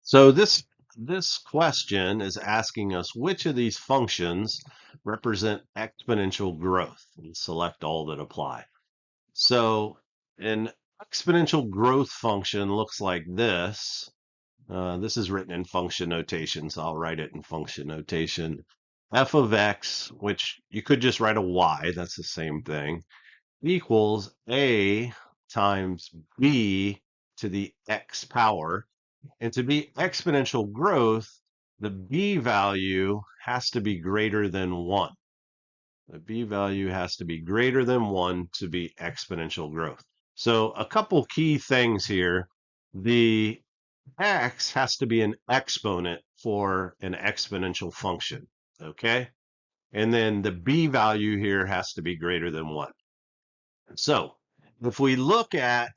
So this question is asking us which of these functions represent exponential growth, and select all that apply. So an exponential growth function looks like this. This is written in function notation, so I'll write it in function notation. F of x, which you could just write a y, that's the same thing, equals a times b to the x power. And to be exponential growth, the b value has to be greater than 1. The b value has to be greater than 1 to be exponential growth. So a couple key things here. The x has to be an exponent for an exponential function, okay? And then the b value here has to be greater than 1. So if we look at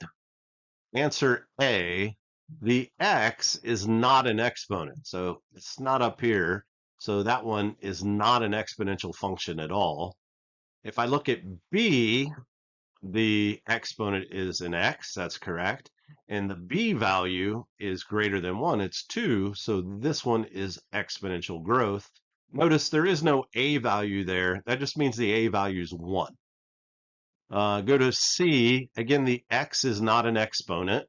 answer A, the x is not an exponent. So it's not up here. So that one is not an exponential function at all. If I look at B, the exponent is an x. That's correct. And the b value is greater than 1. It's 2. So this one is exponential growth. Notice there is no a value there. That just means the a value is 1. Go to C. Again, the x is not an exponent.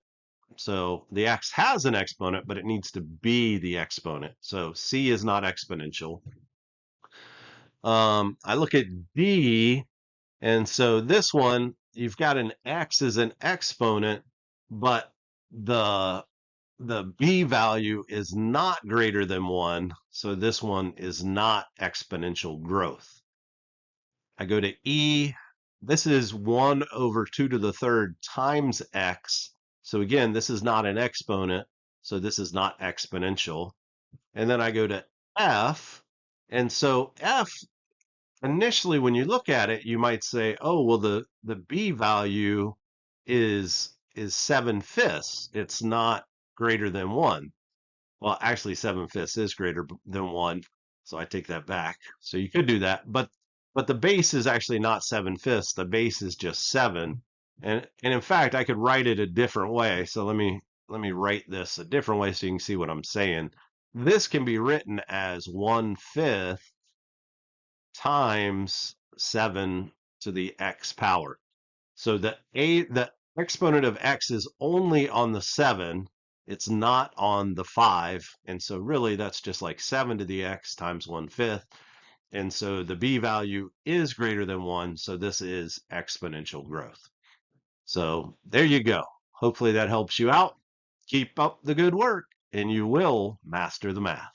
So the x has an exponent, but it needs to be the exponent. So C is not exponential. I look at D, and so this one, you've got an x as an exponent, but the b value is not greater than 1. So this one is not exponential growth. I go to E. This is 1 over 2 to the third times x. So again, this is not an exponent, so this is not exponential. And then I go to F, and so F, initially when you look at it, you might say, oh, well, the b value is 7/5. It's not greater than 1. Well, actually 7/5 is greater than 1, so I take that back. So you could do that, but the base is actually not 7/5. The base is just 7. And in fact, I could write it a different way. So let me write this a different way so you can see what I'm saying. This can be written as 1/5 times 7 to the x power. So the exponent of x is only on the 7. It's not on the 5. And so really that's just like 7 to the x times 1/5. And so the b value is greater than 1. So this is exponential growth. So there you go. Hopefully that helps you out. Keep up the good work and you will master the math.